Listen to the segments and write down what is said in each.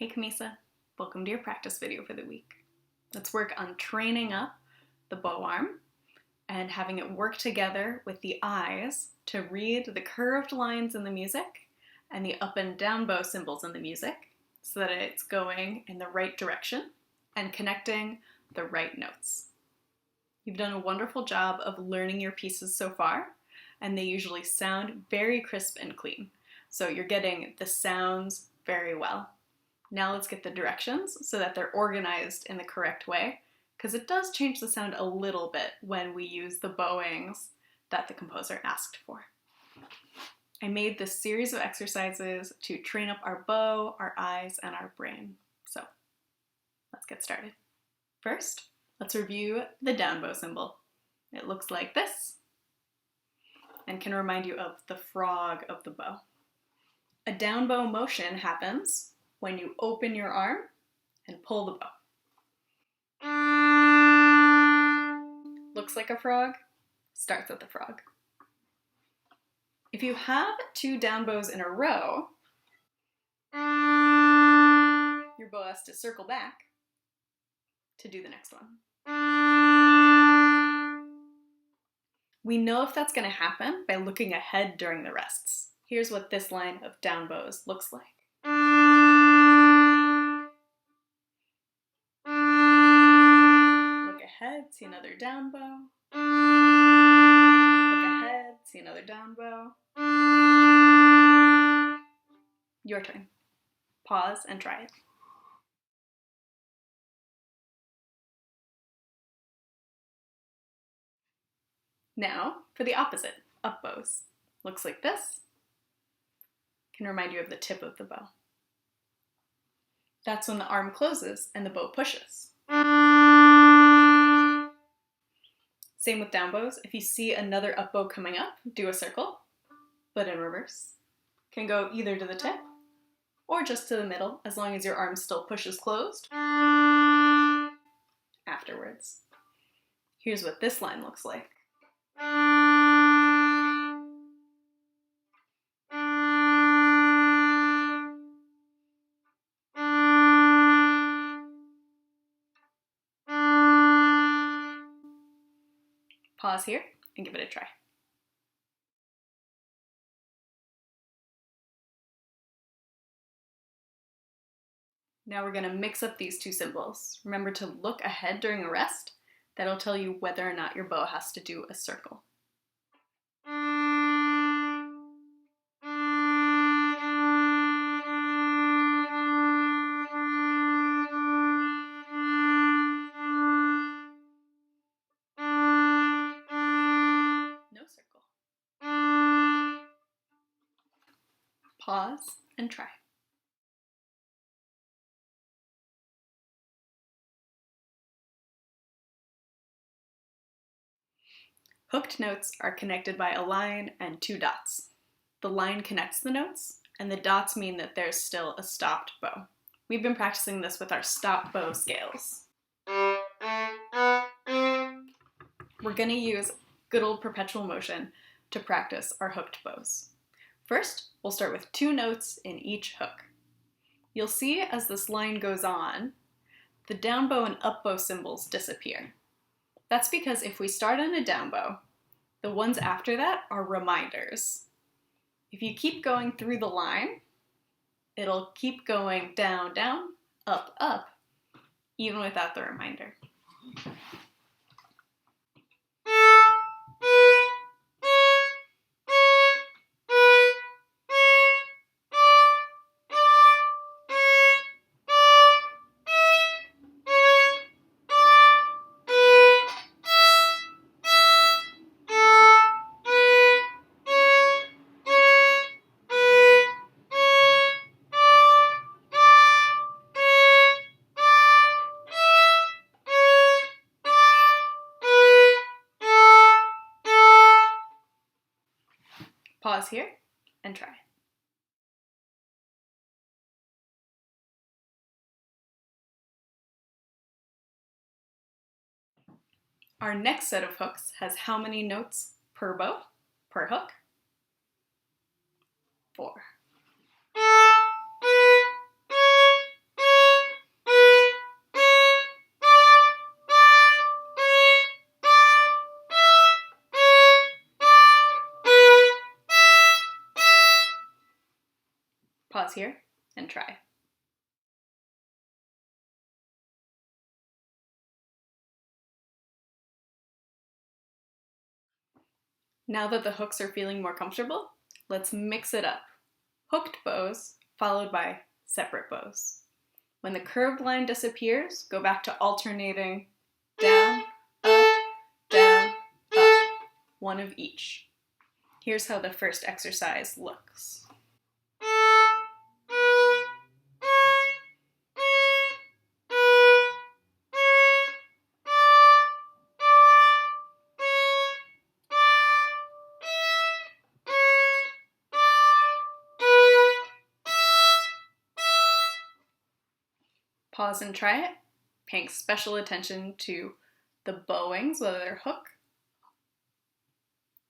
Hey Camissa, welcome to your practice video for the week. Let's work on training up the bow arm and having it work together with the eyes to read the curved lines in the music and the up and down bow symbols in the music so that it's going in the right direction and connecting the right notes. You've done a wonderful job of learning your pieces so far, and they usually sound very crisp and clean. So you're getting the sounds very well. Now let's get the directions so that they're organized in the correct way, because it does change the sound a little bit when we use the bowings that the composer asked for. I made this series of exercises to train up our bow, our eyes, and our brain. So let's get started. First, let's review the down bow symbol. It looks like this and can remind you of the frog of the bow. A down bow motion happens when you open your arm and pull the bow. Looks like a frog, starts with a frog. If you have two down bows in a row, your bow has to circle back to do the next one. We know if that's going to happen by looking ahead during the rests. Here's what this line of down bows looks like. Look ahead, see another down bow. Look ahead, see another down bow. Your turn. Pause and try it. Now for the opposite, up bows. Looks like this. Can remind you of the tip of the bow. That's when the arm closes and the bow pushes. Same with down bows. If you see another up bow coming up, do a circle, but in reverse. Can go either to the tip or just to the middle, as long as your arm still pushes closed afterwards. Here's what this line looks like. Pause here and give it a try. Now we're going to mix up these two symbols. Remember to look ahead during a rest. That'll tell you whether or not your bow has to do a circle. No circle. Pause and try. Hooked notes are connected by a line and two dots. The line connects the notes, and the dots mean that there's still a stopped bow. We've been practicing this with our stop bow scales. We're going to use good old perpetual motion to practice our hooked bows. First, we'll start with two notes in each hook. You'll see as this line goes on, the down bow and up bow symbols disappear. That's because if we start on a down bow, the ones after that are reminders. If you keep going through the line, it'll keep going down, down, up, up, even without the reminder. Pause here and try. Our next set of hooks has how many notes per bow, per hook? 4. pause here and try. Now that the hooks are feeling more comfortable, let's mix it up. Hooked bows followed by separate bows. When the curved line disappears, go back to alternating down, up, one of each. Here's how the first exercise looks. Pause and try it, paying special attention to the bowings, whether they're hook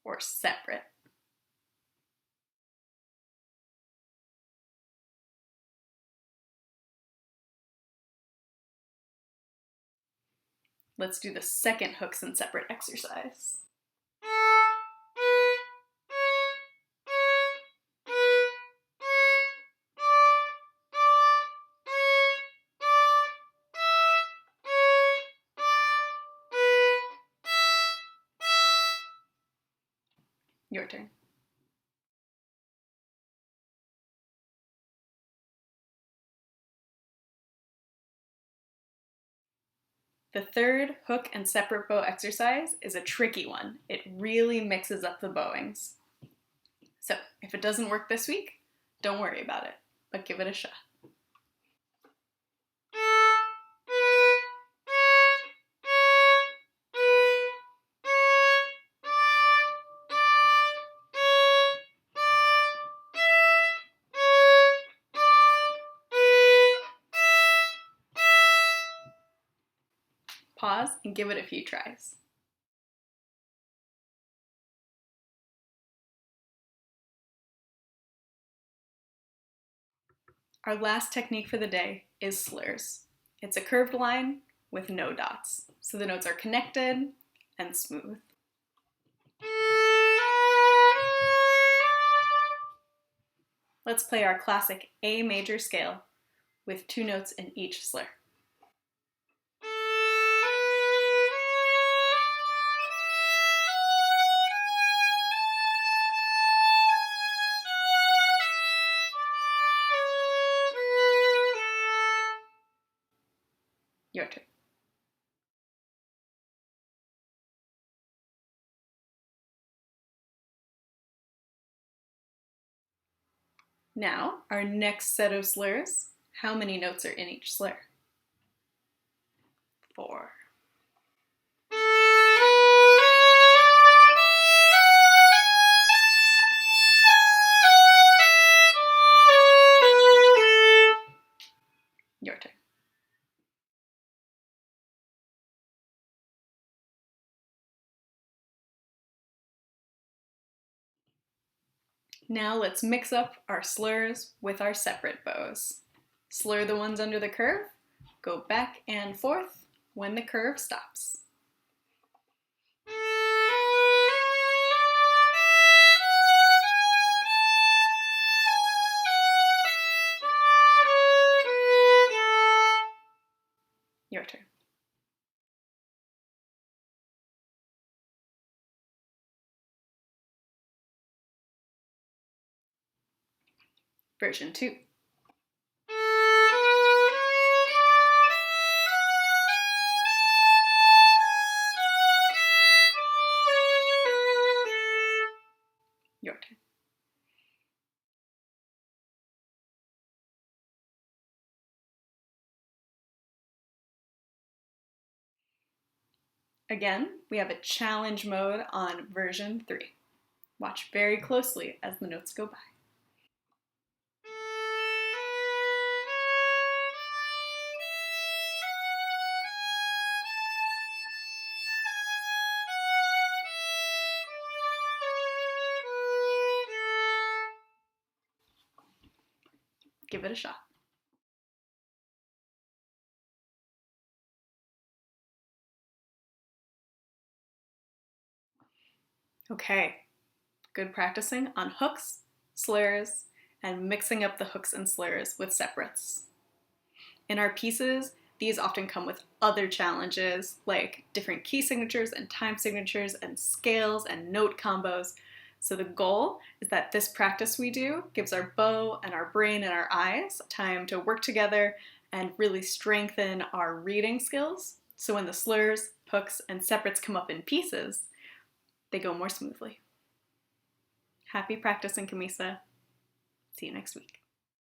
or separate. Let's do the second hooks and separate exercise. Your turn. The third hook and separate bow exercise is a tricky one. It really mixes up the bowings. So if it doesn't work this week, don't worry about it, but give it a shot. Pause and give it a few tries. Our last technique for the day is slurs. It's a curved line with no dots, so the notes are connected and smooth. Let's play our classic A major scale with 2 notes in each slur. Your turn. Now, our next set of slurs. How many notes are in each slur? 4. Your turn. Now let's mix up our slurs with our separate bows. Slur the ones under the curve, go back and forth when the curve stops. Your turn. Version 2. Your turn. Again, we have a challenge mode on version 3. Watch very closely as the notes go by. Give it a shot. Okay, good practicing on hooks, slurs, and mixing up the hooks and slurs with separates. In our pieces, these often come with other challenges like different key signatures and time signatures and scales and note combos. So the goal is that this practice we do gives our bow and our brain and our eyes time to work together and really strengthen our reading skills. So when the slurs, hooks, and separates come up in pieces, they go more smoothly. Happy practicing, Camissa. See you next week.